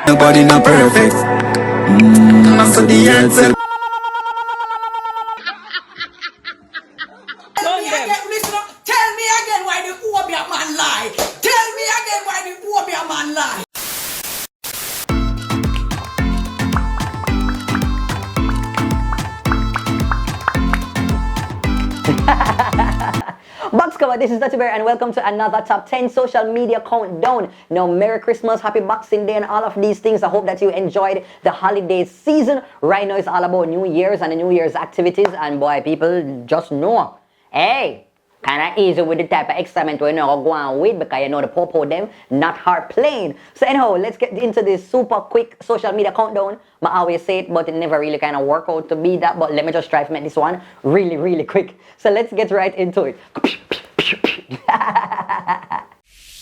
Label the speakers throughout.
Speaker 1: Nobody not perfect. So the answer.
Speaker 2: Tell me again why the poor man lie. Tell me again why the poor man lie.
Speaker 3: Box cover, this is Duttyberry and welcome to another top 10 social media countdown. Now, Merry Christmas, Happy Boxing Day and all of these things. I hope that you enjoyed the holiday season. Right now it's all about New Year's and the New Year's activities, and boy, people just know, hey, kind of easy with the type of excitement we're not going on with, because you know the popo them not hard playing. So anyhow, let's get into this super quick social media countdown. I always say it, but it never really kind of work out to be that, but let me just try to make this one really quick. So let's get right into it.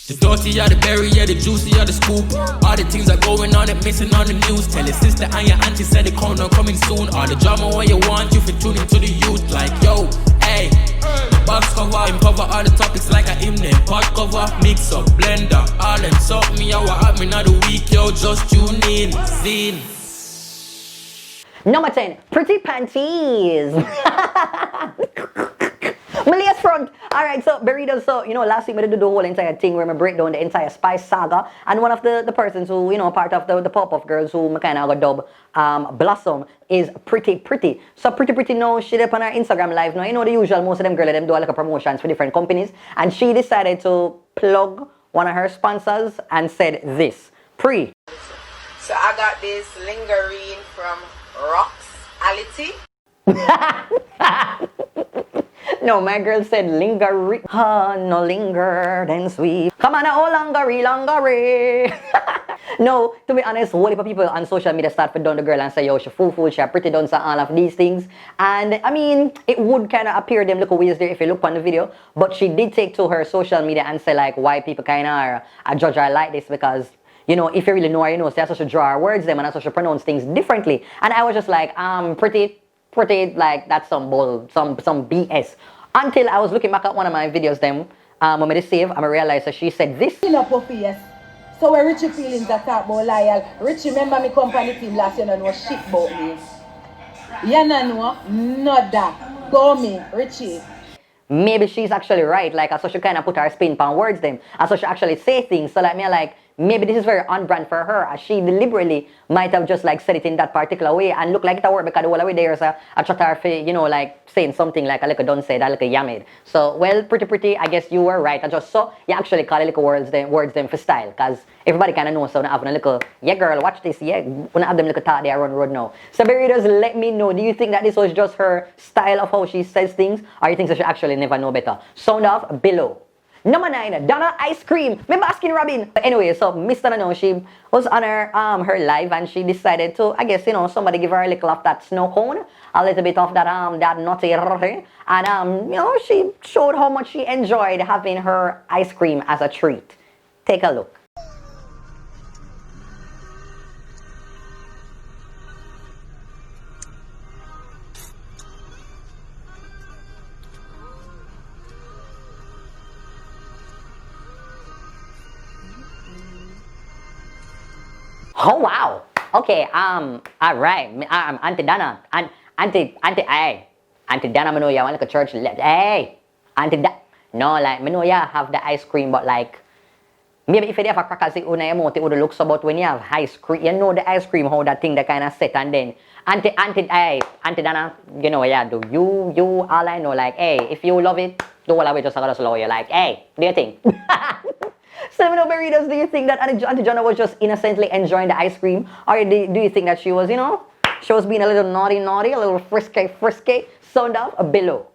Speaker 4: The dirty are the berry, yeah, the juicy are the scoop. All the things are going on and missing on the news. Tell your sister and your auntie said the countdown coming soon. All the drama when you want, you for tune into the youth. Like, yo, hey, box cover, cover all the topics like a hymn. Pot cover, mix up, blender, all them suck me out. What happened of the week, yo, just tune in, scene.
Speaker 3: Number 10, pretty panties. Malaya's front. Alright, so burritos. So, you know, last week we did the whole entire thing where we break down the entire Spice saga. And one of the persons who, you know, part of the pop-up girls who kind of got dub Blossom is Pretty. So Pretty now, she did on her Instagram live now. You know the usual, most of them girls, them do like a promotions for different companies. And she decided to plug one of her sponsors and said this.
Speaker 5: So I got this lingerine from Roxality.
Speaker 3: No, my girl said lingerie. No linger, then sweet. Come on, oh, lingerie. No, to be honest, whole heap of people on social media start for down the girl and say, yo, she fool, she pretty done so all of these things. And I mean, it would kind of appear them look weird there if you look on the video. But she did take to her social media and say like why people kind of are judge her like this, because you know, if you really know her, you know, so that's how she draw her words them and that's how she pronounce things differently. And I was just like, pretty, like that's some bull, some BS. Until I was looking back at one of my videos them, when I save, and I realized that she said this.
Speaker 6: You know, Puffy, yes. So when Richie feelings that talk about loyal, Richie remember me company team last year, no shit about me. You know, not that. Go me, Richie.
Speaker 3: Maybe she's actually right, like, so she kind of put her spin on words them, and so she actually say things, so like me like, maybe this is very on brand for her, as she deliberately might have just like said it in that particular way and look like it work, because the whole way there's a chatter for, you know, like saying something like a little done said, a little yammed. So, well, pretty, I guess you were right. I just saw you actually call a little words them for style, because everybody kind of knows, so now having a little, yeah girl, watch this, yeah, when I have them little talk there on the road now. So, burritos, let me know, do you think that this was just her style of how she says things, or you think that she actually never know better? Sound off below. Number 9, Donna Ice Cream. Remember asking Robin? But anyway, so Miss Donna now, she was on her live and she decided to, I guess, you know, somebody give her a little of that snow cone, a little bit of that that nutty, and you know, she showed how much she enjoyed having her ice cream as a treat. Take a look. Oh wow. Okay, alright. Auntie Donna. Auntie Donna, I know you want like a church. Hey, Auntie Donna. No, like, I know you have the ice cream, but like, maybe if you have a crackers, it would look so, but when you have ice cream, you know the ice cream, how that thing that kind of set, and then, Auntie Donna, you know what you do. You, all I know, like, hey, if you love it, do all I will just slow you, like, hey, do you think? So, burritos, do you think that Auntie Jonna was just innocently enjoying the ice cream? Or do you think that she was, you know, she was being a little naughty, a little frisky? Sound off below.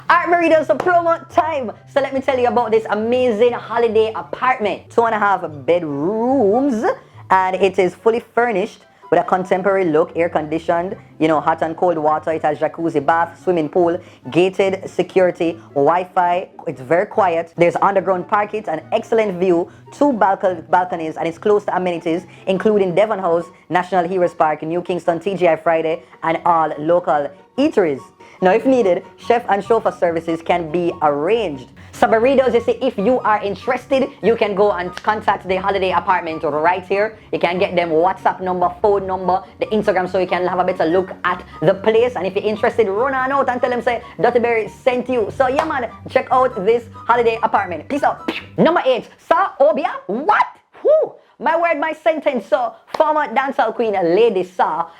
Speaker 3: Alright, burritos, so promo time. So let me tell you about this amazing holiday apartment. 2.5 bedrooms, and it is fully furnished with a contemporary look, air conditioned, you know, hot and cold water. It has jacuzzi, bath, swimming pool, gated security, Wi-Fi. It's very quiet. There's underground parking, an excellent view, 2 balconies, and it's close to amenities, including Devon House, National Heroes Park, New Kingston, TGI Friday, and all local eateries. Now, if needed, chef and chauffeur services can be arranged. So burritos, you see, if you are interested, you can go and contact the holiday apartment right here. You can get them WhatsApp number, phone number, the Instagram, so you can have a better look at the place. And if you're interested, run on out and tell them, say, Duttyberry sent you. So yeah, man, check out this holiday apartment. Peace out. Number 8, Sa Obia. What? Who? My word, my sentence. So, former dancehall queen, Lady Sa,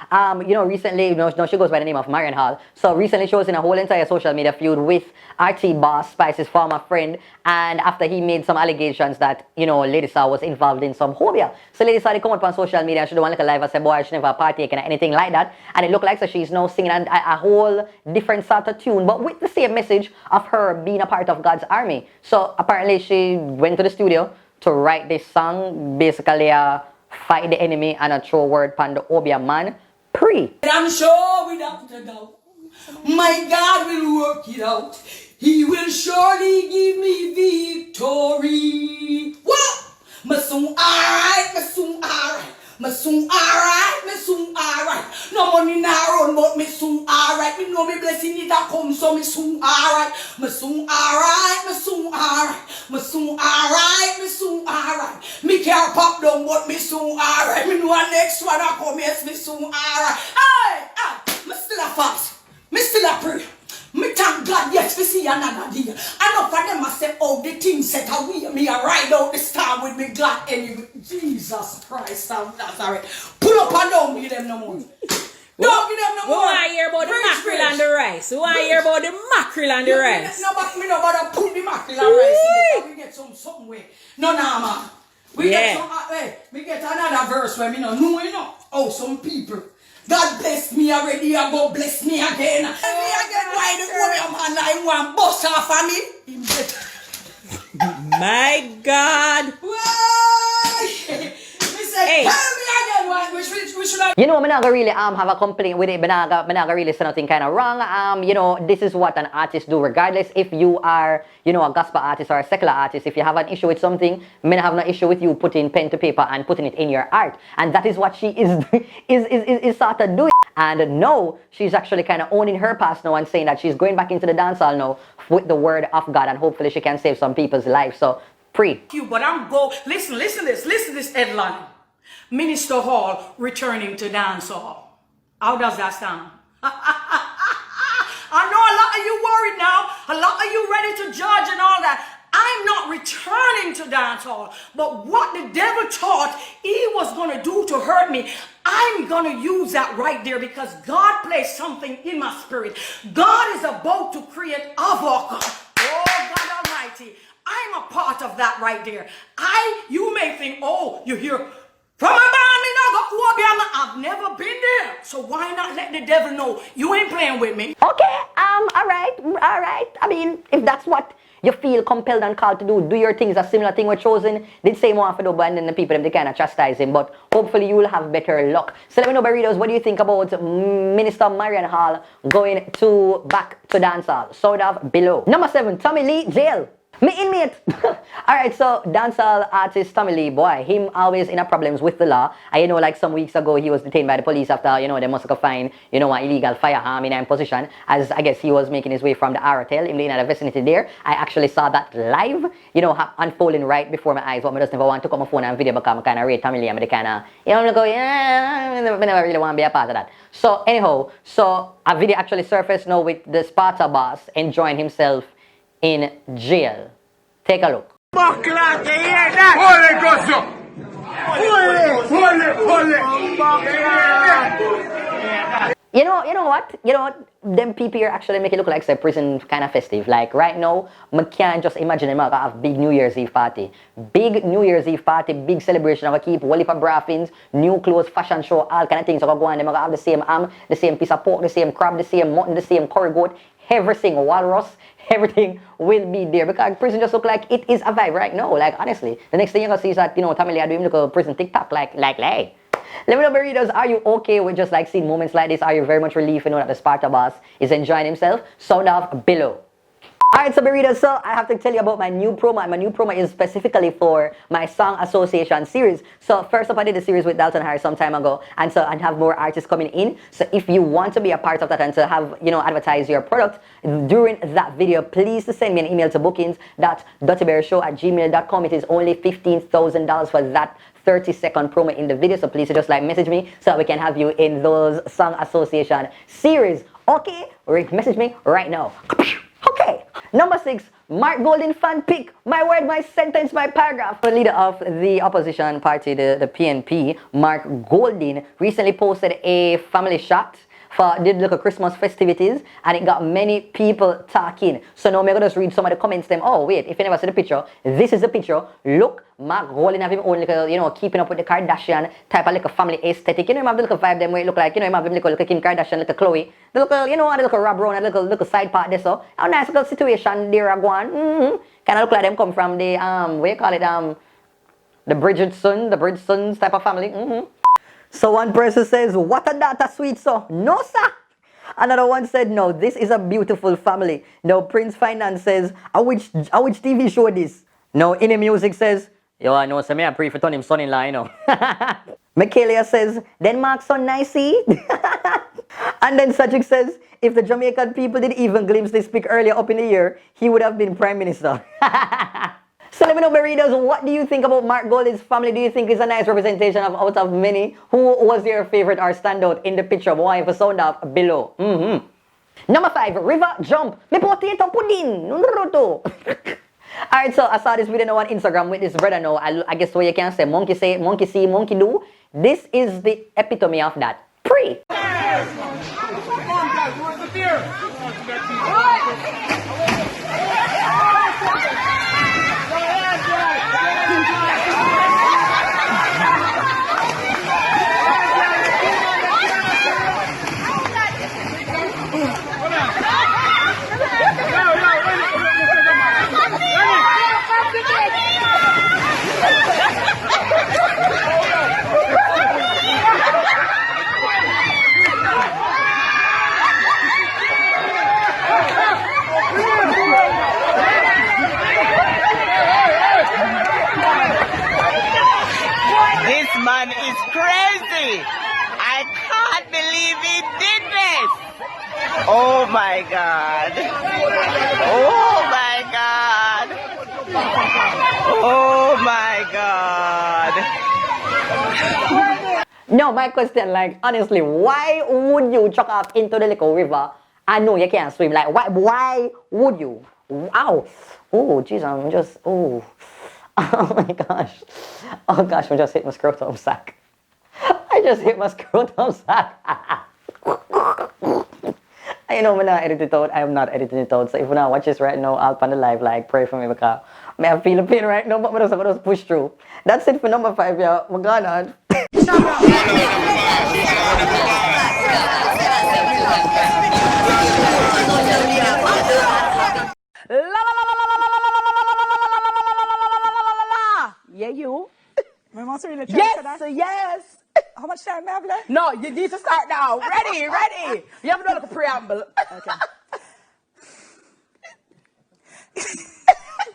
Speaker 3: recently, she goes by the name of Marion Hall. So, recently she was in a whole entire social media feud with RT Boss, Spice's former friend. And after he made some allegations that, Lady Sa was involved in some hobia. So, Lady Sa, they come up on social media and she do one like a live and say, boy, she never partaken or anything like that. And it looked like so she's now singing a whole different sort of tune, but with the same message of her being a part of God's army. So, apparently she went to the studio to write this song, basically fight the enemy and a throw word pan the Obia man.
Speaker 2: I'm sure without a doubt, my God will work it out. He will surely give me victory. What? Me soon alright, me soon alright. Me soon alright, me soon alright. No money in run, but me soon alright. Me know me blessing it a come, so me soon alright. Me soon alright, me soon alright. Me soon alright, me soon alright. Me can't pop down, but me soon alright. Me know a next one a come, yes, me soon alright. Hey, me still a fast. Me still a pray. Me thank God, yes, we see another day. Enough of them I say, oh, the thing set away. Me a ride out the star with me glad anyway. Jesus Christ, that's alright. Pull up and don't give them no more. Don't give them no more.
Speaker 7: We want to hear about the mackerel and the rice. We want to hear about the mackerel and the rice.
Speaker 2: No, but me no bother put the mackerel and rice in it. We get something way. No, man. We get another verse where me no know, oh, some people. God bless me already, and God bless me again. And me again, why the woman man I want bust off of me?
Speaker 7: My God.
Speaker 2: Me say,
Speaker 7: Hey.
Speaker 2: tell me again, why we should have.
Speaker 3: I'm not gonna really have a complaint with it, but I'm not gonna really say nothing kind of wrong. This is what an artist do, regardless if you are, a gospel artist or a secular artist. If you have an issue with something, I mean, I have no issue with you putting pen to paper and putting it in your art, and that is what she is sort of doing. And no, she's actually kind of owning her past now and saying that she's going back into the dancehall now with the word of God, and hopefully she can save some people's lives. So, free.
Speaker 2: But I'm listen this headline. Minister Hall returning to dancehall. How does that sound? I know a lot of you worried now. A lot of you ready to judge and all that. I'm not returning to dancehall. But what the devil thought he was going to do to hurt me, I'm going to use that right there because God placed something in my spirit. God is about to create havoc. Oh, God Almighty. I'm a part of that right there. You may think, oh, you hear, from a man, I've never been there. So why not let the devil know you ain't playing with me?
Speaker 3: Okay, all right. I mean, if that's what you feel compelled and called to do your things. A similar thing with Chosen did say more for the and then the people they kind of chastise him, but hopefully you will have better luck. So let me know, burritos, what do you think about Minister Marion Hall going back to dancehall? Sort of below. Number 7, Tommy Lee, jail. Me inmate. Alright, so dancehall artist Tommy Lee, boy, him always in a problems with the law. And like some weeks ago, he was detained by the police after, they must have find, an illegal firearm in a position, as I guess he was making his way from the Aratel, in the vicinity there. I actually saw that live, unfolding right before my eyes, but I just never want to come on my phone and video because I kind of rate Tommy Lee, and I kind of, go, yeah, I never really want to be a part of that. So anyhow, a video actually surfaced now with the Sparta boss enjoying himself in jail. Take a look. You know what? Them people here actually make it look like say prison kind of festive. Like right now, I can't just imagine them have big New Year's Eve party. Big New Year's Eve party, big celebration. I'm gonna keep whole heap of braffins, new clothes, fashion show, all kind of things. I'm gonna go on, they're gonna have the same ham, the same piece of pork, the same crab, the same mutton, the same curry goat, everything, walrus, everything will be there because prison just look like it is a vibe right now. Like honestly, the next thing you're gonna see is that Tamil are doing look prison TikTok like. Let me know, burritos, are you okay with just like seeing moments like this? Are you very much relieved that the Sparta boss is enjoying himself? Sound off below. Alright, so Burritos, so I have to tell you about my new promo. My new promo is specifically for my Song Association series. So first up, I did a series with Dalton Harris some time ago, and so I have more artists coming in. So if you want to be a part of that and to have, advertise your product during that video, please send me an email to bookings.DuttyBerryShow@gmail.com. It is only $15,000 for that 30-second promo in the video. So please just message me so we can have you in those Song Association series. Okay, message me right now. Okay. Number 6, Mark Golden fan pick. My word, my sentence, my paragraph. The leader of the opposition party, the PNP, Mark Golden, recently posted a family shot did look at Christmas festivities, and it got many people talking. So now I'm going to just read some of the comments them. Oh wait, if you never see the picture, this is the picture. Look, Mark Golden have him own little, keeping up with the Kardashian type of like a family aesthetic. Him have the little vibe them where it look like, him have him little Kim Kardashian, little Chloe. The little, the little Rob Brown, and little side part there. So a nice little situation there go on. Kind of look like them come from the what you call it, the Bridgertons type of family. So one person says, what a data sweet so. No sir. Another one said, no, this is a beautiful family. No, Prince Finance says, I which TV show this? No, Innie Music says, yo, I know, so me I pray for turn him son-in-law, you know. Michaelia says, Denmark so nicey. And then Sajik says, if the Jamaican people did even glimpse this pic earlier up in the year, he would have been Prime Minister. So let me know, Burritos, what do you think about Mark Golden's family? Do you think it's a nice representation of out of many? Who was your favorite or standout in the picture? Why for sound up below? Number 5, River Jump. Me potato pudding. Alright, so I saw this video on Instagram with this brother now. I guess what you can say, monkey see, monkey do. This is the epitome of that. Pre.
Speaker 5: This man is crazy. I can't believe he did this. Oh my God. Oh my God. Oh my God.
Speaker 3: No, my question, honestly, why would you chuck off into the little river? I know you can't swim. Why would you? Wow. Oh, jeez, I'm just, oh my gosh. Oh gosh, I just hit my scrotum sack. I just hit my scrotum sack. I know I'm not editing it out. I am not editing it out. So if you not watch this right now, I'll pan the live, pray for me because I feel the pain right now, but I'm just push through. That's it for number 5, yeah. My God.
Speaker 8: Yeah, you.
Speaker 9: My mom's really
Speaker 8: Yes.
Speaker 9: How much time do I have left?
Speaker 8: No, you need to start now. Ready. You have to do like a preamble.
Speaker 9: Okay.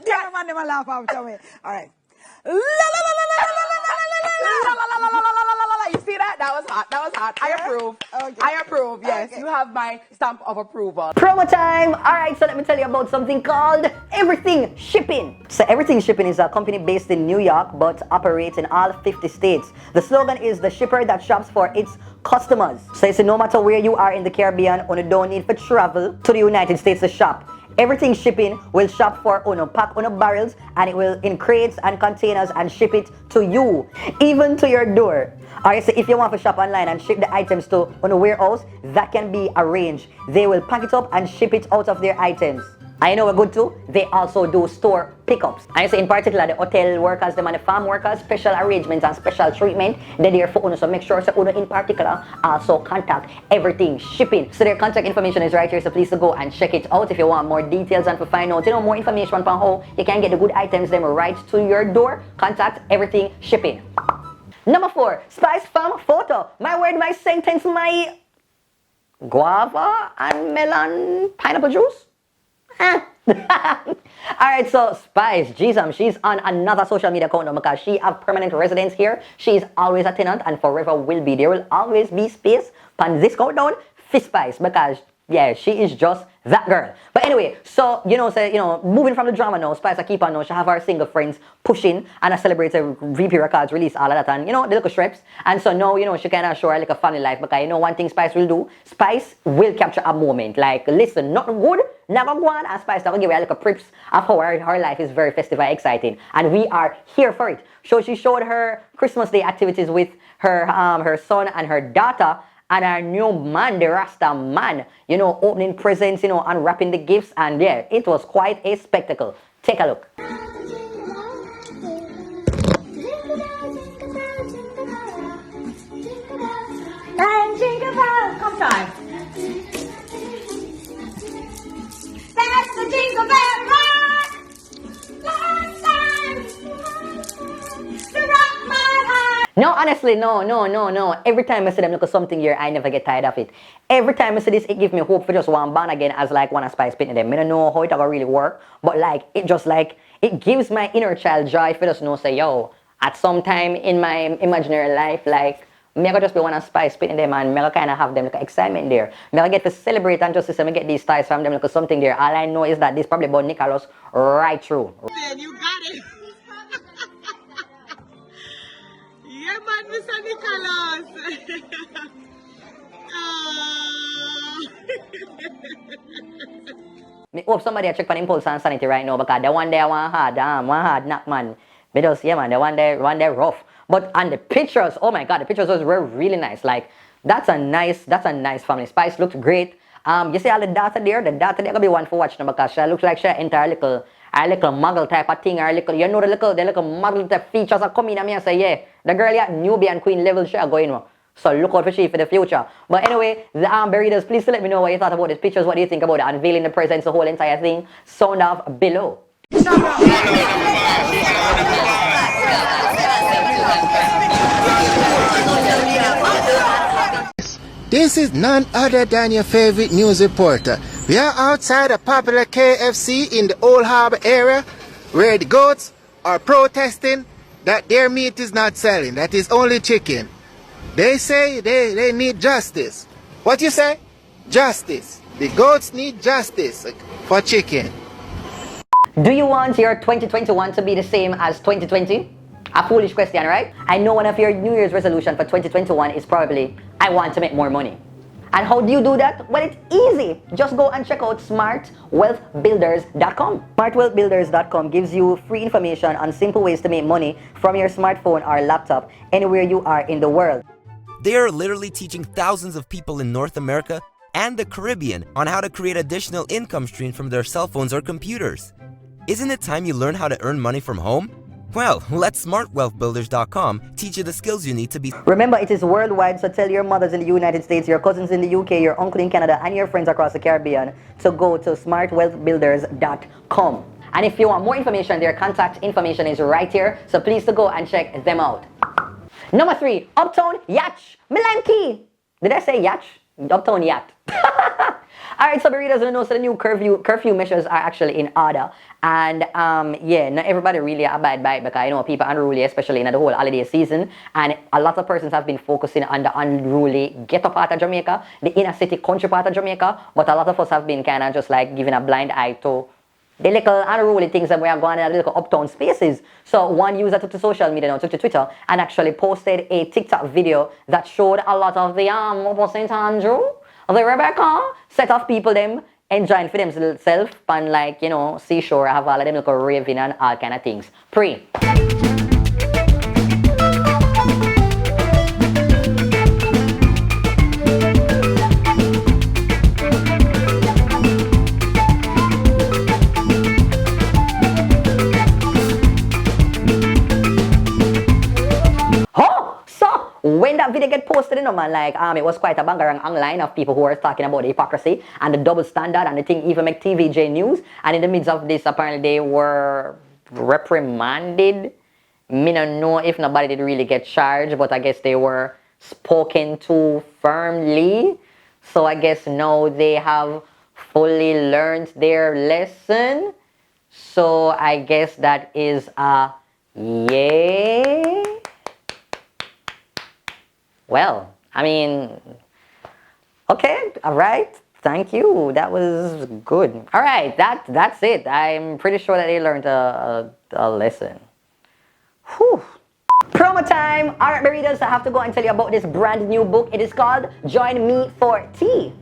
Speaker 9: Damn, man, them a laugh after me. All right.
Speaker 8: You see that? That was hot. I approve.
Speaker 9: Okay.
Speaker 8: I approve. Yes,
Speaker 9: Okay.
Speaker 8: you have my stamp of approval.
Speaker 3: Promo time! Alright, so let me tell you about something called Everything Shipping. So Everything Shipping is a company based in New York but operates in all 50 states. The slogan is the shipper that shops for its customers. So it's no matter where you are in the Caribbean, you don't need to travel to the United States to shop. Everything Shipping will shop for pack barrels, and it will in crates and containers and ship it to you, even to your door. Alright, so if you want to shop online and ship the items to a warehouse, that can be arranged. They will pack it up and ship it out of their items. I know we're good too. They also do store pickups. And so in particular, the hotel workers, them and the farm workers, special arrangements and special treatment, they're there for Uno. So make sure so Uno in particular also contact Everything Shipping. So their contact information is right here. So please go and check it out if you want more details and to find out more information on how you can get the good items them right to your door. Contact Everything Shipping. Number 4, Spice Farm Photo. My word, my sentence, my guava and melon pineapple juice. Alright, so Spice, Jesus, she's on another social media account now because she have permanent residence here. She's always a tenant and forever will be. There will always be space on this countdown for Spice because yeah, she is just that girl. But anyway, so moving from the drama now, Spice I keep on now. She have her single friends pushing and I celebrate a VP Records release all of that and the little strips. And so now she kind of show her like a family life because one thing Spice will do, Spice will capture a moment. Like listen, nothing good, never go on, and Spice will give her like a prips of how her life is very festive and exciting. And we are here for it. So she showed her Christmas Day activities with her son and her daughter. And our new man, the Rasta man, opening presents, unwrapping the gifts. And yeah, it was quite a spectacle. Take a look.
Speaker 7: Come time. That's the jingle bell rock. Last time to rock my heart.
Speaker 3: No, honestly, no. Every time I see them look at something here, I never get tired of it. Every time I see this, it gives me hope for just one band again as like one of Spice pitting them. I don't know how it ever really work, but like it just like it gives my inner child joy for just know say yo, at some time in my imaginary life, like me I just be one of Spice pitting them and me I kind of have them like excitement there. Me I get to celebrate and just to say me get these ties from them like something there. All I know is that this probably about Nicholas right through.
Speaker 5: Man, you got it. Yeah, man, Mr. Nicholas.
Speaker 3: Me hope somebody check for impulse and sanity right now because the one day one hard knock man. Because yeah man, the one day rough. But on the pictures, oh my god, the pictures were really nice. Like that's a nice family. Spice looked great. You see all the data there? The data there gonna be one for watch now because she looks like she enter a little muggle type of thing, or little the little muggle type features are coming and me and say, yeah, the girl yeah, newbie and queen level she are going on. So look out for she for the future. But anyway, the readers, please let me know what you thought about these pictures. What do you think about it? Unveiling the presents, the whole entire thing. Sound off below.
Speaker 10: This is none other than your favorite news reporter. We are outside a popular KFC in the Old Harbor area where the goats are protesting that their meat is not selling, that is only chicken. They say they need justice. What you say? Justice. The goats need justice for chicken.
Speaker 3: Do you want your 2021 to be the same as 2020? A foolish question, right? I know one of your New Year's resolution for 2021 is probably, I want to make more money. And how do you do that? Well, it's easy. Just go and check out smartwealthbuilders.com. Smartwealthbuilders.com gives you free information on simple ways to make money from your smartphone or laptop anywhere you are in the world.
Speaker 11: They are literally teaching thousands of people in North America and the Caribbean on how to create additional income streams from their cell phones or computers. Isn't it time you learn how to earn money from home? Well, let smartwealthbuilders.com teach you the skills you need to be.
Speaker 3: Remember, it is worldwide, so tell your mothers in the United States, your cousins in the UK, your uncle in Canada, and your friends across the Caribbean to go to smartwealthbuilders.com. And if you want more information, their contact information is right here, so please to go and check them out. Number 3, Uptown Yacht Milanki. Did I say yacht? Uptown Yacht. Alright, so the readers will know so the new curfew measures are actually in order. And yeah, not everybody really abide by it because people are unruly, especially in the whole holiday season. And a lot of persons have been focusing on the unruly ghetto part of Jamaica, the inner city country part of Jamaica. But a lot of us have been kind of just like giving a blind eye to the little unruly things that we are going in the little uptown spaces. So one user took to social media now, took to Twitter, and actually posted a TikTok video that showed a lot of the St. Andrew, the Rebecca set of people them enjoying for themselves and like seashore, have all of them like raving and all kind of things. Pre. When that video get posted, man, like it was quite a bangarang online of people who were talking about the hypocrisy and the double standard and the thing even make TVJ news. And in the midst of this, apparently they were reprimanded. Me don't know if nobody did really get charged, but I guess they were spoken to firmly. So I guess now they have fully learned their lesson. So I guess that is a yay. Well, I mean, okay, all right. Thank you. That was good. All right, that's it. I'm pretty sure that they learned a lesson. Whew. Promo time! Alright, readers, I have to go and tell you about this brand new book. It is called Join Me for Tea.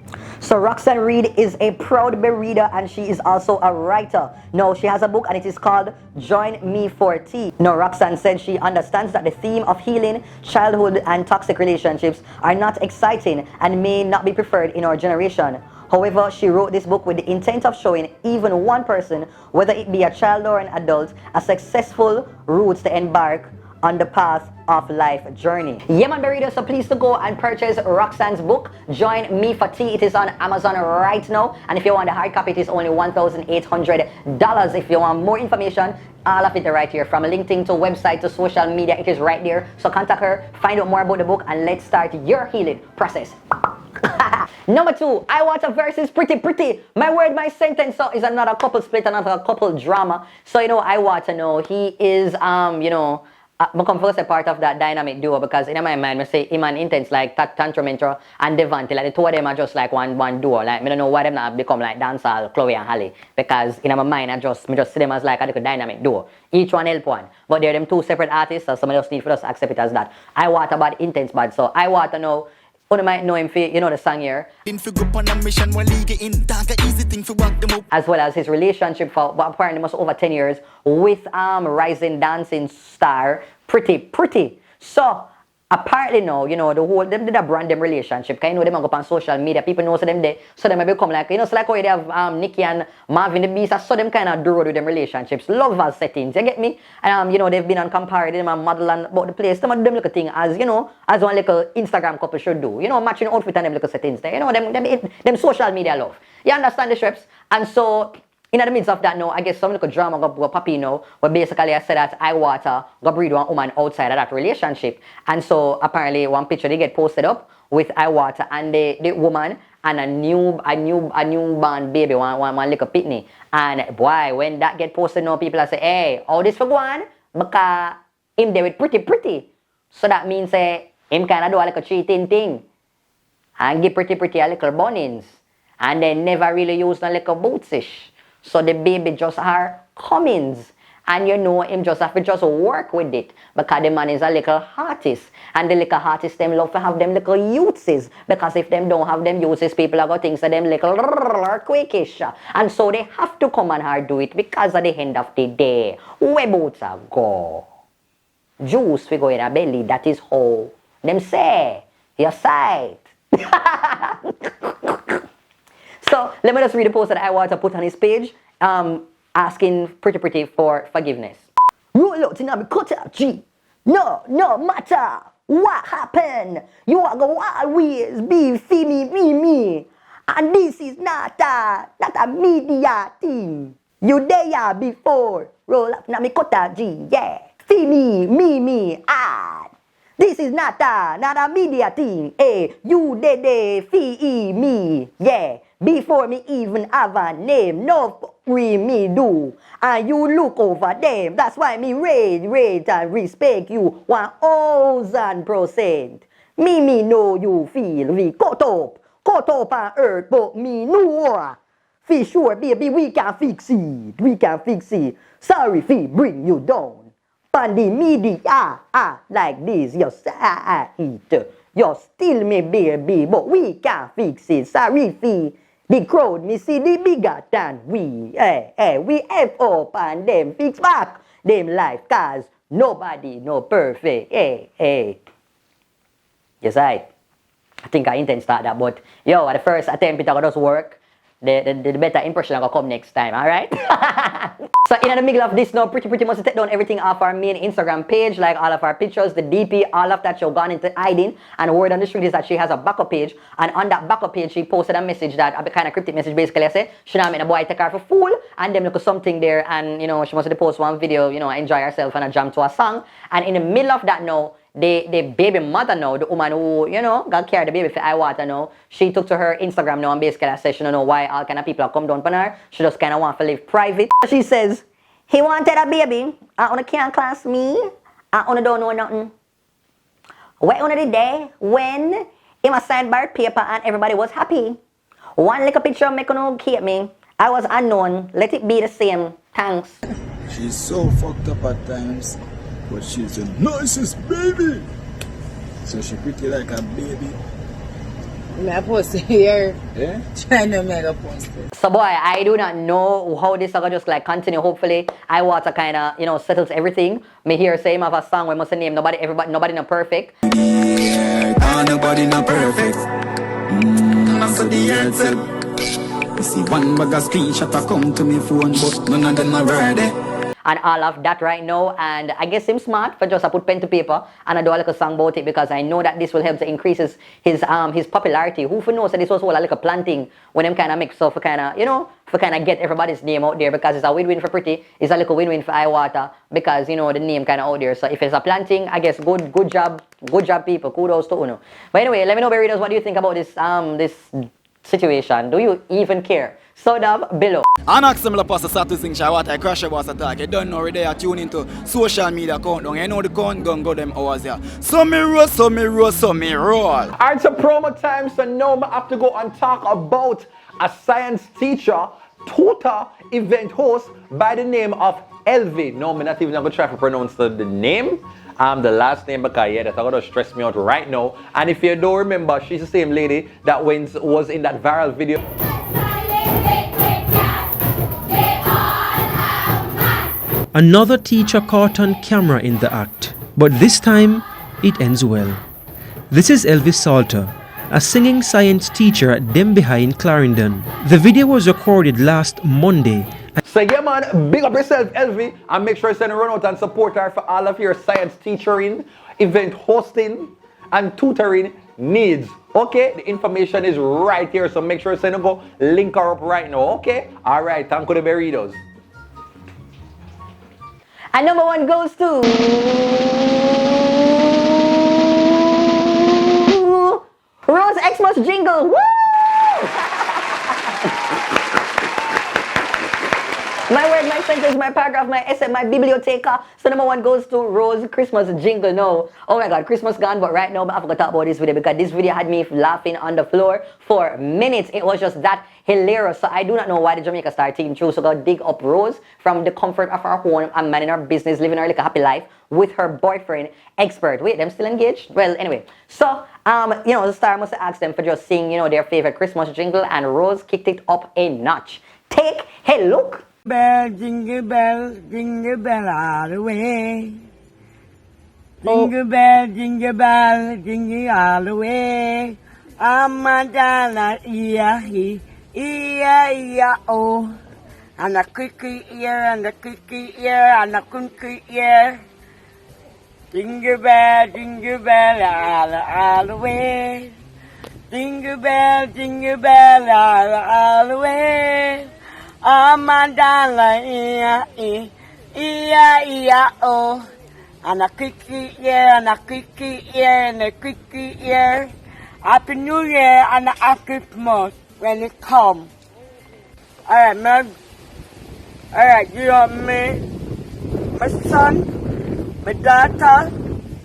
Speaker 3: So Roxanne Reed is a proud reader and she is also a writer. Now, she has a book and it is called Join Me for Tea. Now, Roxanne said she understands that the theme of healing childhood and toxic relationships are not exciting and may not be preferred in our generation. However, she wrote this book with the intent of showing even one person, whether it be a child or an adult, a successful route to embark on the path of life journey. Yeah, man, readers, so please to go and purchase Roxanne's book, Join Me for Tea. It is on Amazon right now, and if you want the hard copy, it is only $1,800. If you want more information, all of it right here, from LinkedIn to website to social media, it is right there. So contact her, find out more about the book, and let's start your healing process. Number 2, Iwaata versus Pretty Pretty. My word, my sentence. So is another couple split, another couple drama. So you know, Iwaata, no, he is I come first a part of that dynamic duo because in my mind, I say him and Intense like Tantrum Intro and Devante, like the two of them are just like one duo. Like I don't know why them not become like dancehall, Chloe and Halle, because in my mind I just see them as like a dynamic duo. Each one help one, but they're them two separate artists, so somebody just need for us to accept it as that. Iwaata bad, Intense bad. So Iwaata now. You might know him for, you know, the song here. As well as his relationship for apparently almost over 10 years with rising dancing star Pretty Pretty. So apparently now, you know, the whole them did a brand them relationship. Cause you know them go on social media. People know so them there. So them become like, you know, so like how they have Nikki and Marvin the Beast. So them kind of do with them relationships, lovers settings. You get me? And you know, they've been on compared them and model and about the place. Some of them little thing as you know, as one little Instagram couple should do. You know, matching outfit and them little settings there. You know, them social media love. You understand the strips? And so in the midst of that now, I guess some little drama go poppy now, where basically I said that Iwaata go breed one woman outside of that relationship. And so apparently one picture they get posted up with Iwaata and the woman and a newborn baby, one little pitney. And boy, when that get posted now, people are say, hey, all this for one, because him there with Pretty Pretty. So that means him kind of do a little cheating thing. And give Pretty Pretty a little bunnings. And they never really use a little bootsish. So the baby just her comings. And you know him just have to just work with it. Because the man is a little artist. And the little artists them love to have them little uses. Because if them don't have them uses, people are going to think so them little quickish. And so they have to come and hard do it because at the end of the day, where boats are go. Juice we go in a belly, that is how them say. Your sight. So let me just read the post that Iwaata put on his page, asking Pretty Pretty for forgiveness. Roll out in a cutter, G. No matter what happened. You are going to always be see me. And this is not a media thing. You there before. Roll up in a cutter, G. Yeah. See me. This is not a media thing. Hey, you there, fee me. Yeah. Before me even have a name, no me do. And you look over them. That's why me rate and respect you 1000%. Me know you feel we caught up on earth, but me know. For sure, baby, we can fix it. Sorry, fee bring you down. Pan the media, like this, you still me baby, but we can fix it. Sorry, fee. The crowd, me see the bigger than we. We F up and them fix back them life, cause nobody no perfect. Yes, I think I intend to start that, but yo, at the first attempt it does work. The better impression will come next time, alright? So in the middle of this now, Pretty Pretty must take down everything off our main Instagram page, like all of our pictures, the DP, all of that. She gone into hiding, and word on the street is that she has a backup page, and on that backup page she posted a message that, a kind of cryptic message basically, I say, she not make a boy take her for fool, and them look at something there, and you know, she must post one video, you know, enjoy herself and a jam to a song, and in the middle of that now, the baby mother now, the woman who, you know, got carried the baby for Iwaata now, she took to her Instagram now and basically said she don't know why all kind of people have come down on her. She just kind of want to live private. She says, he wanted a baby. I can't class me. I don't know nothing. Where on the day when he was signed birth paper and everybody was happy. One little picture make no keep me. I was unknown. Let it be the same. Thanks.
Speaker 1: She's so fucked up at times, but she's the nicest baby. So she pretty like a baby.
Speaker 6: My post here.
Speaker 1: Yeah?
Speaker 6: Trying to make a post.
Speaker 3: So boy, I do not know how this is gonna just like continue. Hopefully, Iwaata kind of, you know, settles everything. Me hear say him have a song we must name nobody not perfect.
Speaker 1: Yeah, nobody not perfect. That's what the earth said. You see one bag of screenshot a come to me phone, but none of them are ready.
Speaker 3: And all of that right now, and I guess him smart for just put pen to paper and I do a little song about it because I know that this will help to increase his popularity. Who for knows that this was all a little planting when them kind of make stuff for kind of, you know, for kind of get everybody's name out there because it's a win-win for Pretty, it's a little win-win for Iwaata because, you know, the name kind of out there. So if it's a planting, I guess good job people, kudos to Uno. But anyway, let me know, Berritos, what do you think about this situation? Do you even care? So down below.
Speaker 12: And ask them to start to sing what I crash about attack. You don't know already they are tuned into social media countdown. You know the countdown go them hours here. So me roll. Alright,
Speaker 13: so promo time, so now I have to go and talk about a science teacher, tutor, event host by the name of Elvi. No, I'm not even going to try to pronounce the name. The last name because yeah, that's going to stress me out right now. And if you don't remember, she's the same lady that was in that viral video.
Speaker 14: Another teacher caught on camera in the act, but this time it ends well. This is Elvis Salter, a singing science teacher at Dembeha in Clarendon. The video was recorded last Monday.
Speaker 13: So yeah man, big up yourself Elvi and make sure you send a run out and support her for all of your science teaching, event hosting and tutoring needs. Okay, the information is right here, so make sure you send a go, link her up right now. Okay, alright, thank you the Berritos.
Speaker 3: And number one goes to Rose Xmas jingle. Woo! My word, my sentence, my paragraph, my essay, my biblioteca. So number one goes to Rose Christmas jingle now. Oh my God, Christmas gone, but right now I forgot to talk about this video because this video had me laughing on the floor for minutes. It was just that hilarious. So I do not know why the Jamaica Star team chose to go dig up Rose from the comfort of her home and minding her business, living her like a happy life with her boyfriend, Expert. Wait, them still engaged? Well, anyway. So, you know, the star must have asked them for just singing, you know, their favorite Christmas jingle, and Rose kicked it up a notch. Take a look.
Speaker 8: Jingle bell all the way. Jingle bell, jingle all the way. I'm a dollar, oh. And a creaky ear, and a creaky ear, and a creaky ear. Jingle bell all the way. Jingle bell all the way. I'm a dollar, oh. And a creaky ear, and a creaky ear, and a creaky ear. Happy New Year and a happy Christmas when it comes. Alright, man. Alright, you know me, my son, my daughter,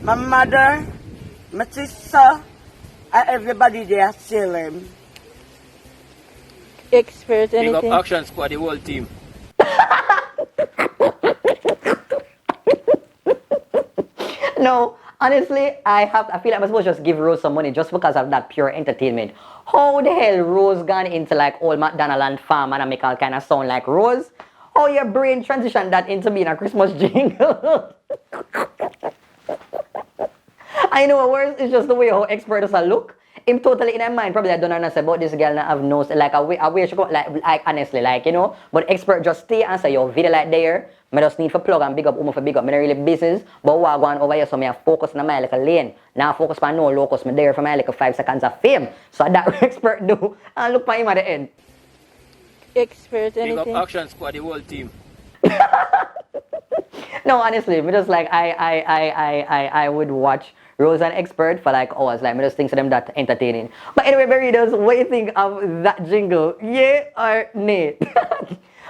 Speaker 8: my mother, my sister, and everybody there chilling.
Speaker 6: Expert, anything?
Speaker 12: Big up Action Squad, the whole team.
Speaker 3: No, honestly, I feel like I'm supposed to just give Rose some money just because of that pure entertainment. How the hell Rose gone into like old McDonald and farm and I make all kind of sound like Rose? How your brain transitioned that into being a Christmas jingle? I know what worse is just the way how Expert does look. Him totally in my mind, probably I don't understand about this girl now have no, like a way she go, like honestly, like, you know, but Expert just stay and say, yo, video like there, I just need for plug and big up, for big up, I don't really business, but what I go over here, so I focus on my like a lane, now focus on no locus, I there for my like a 5 seconds of fame, so that Expert do, and look for him at the end.
Speaker 6: Expert, anything?
Speaker 12: Big up Action Squad, the whole team.
Speaker 3: No, honestly, me just like I would watch Rose and Expert for like hours. Like me just think to them that entertaining. But anyway, Berritos, what do you think of that jingle? Yeah or nay?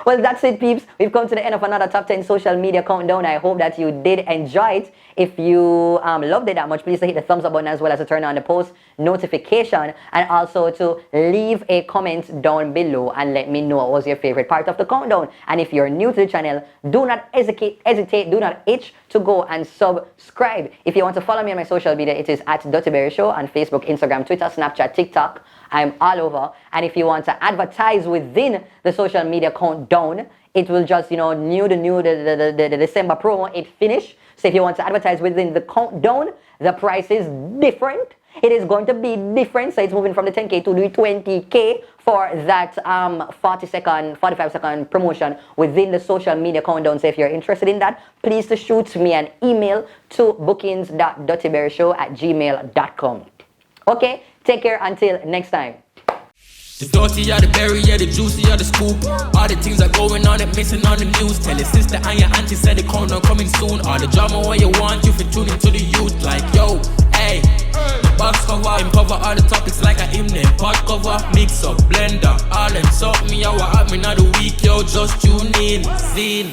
Speaker 3: Well, that's it, peeps. We've come to the end of another Top 10 Social Media Countdown. I hope that you did enjoy it. If you loved it that much, please hit the thumbs up button as well as to turn on the post notification and also to leave a comment down below and let me know what was your favorite part of the countdown. And if you're new to the channel, do not hesitate, do not itch to go and subscribe. If you want to follow me on my social media, it is at DuttyBerryShow on Facebook, Instagram, Twitter, Snapchat, TikTok. I'm all over. And if you want to advertise within the social media countdown, it will just, the December promo, it finished. So if you want to advertise within the countdown, the price is different. It is going to be different. So it's moving from the 10K to the 20K for that 45-second promotion within the social media countdown. So if you're interested in that, please to shoot me an email to bookings.duttyberryshow@gmail.com. Okay, take care until next time.
Speaker 4: The dirty or the berry, yeah, the juicy or the scoop. All the things are going on and missing on the news. Tell your sister and your auntie said the corner coming soon. All the drama what you want, you fit tune into the youth. Like, yo, hey, the box cover, him cover all the topics like a him name. Pot cover, mix up, blender, all them suck me, I what happening of the week, yo, just tune in, zine.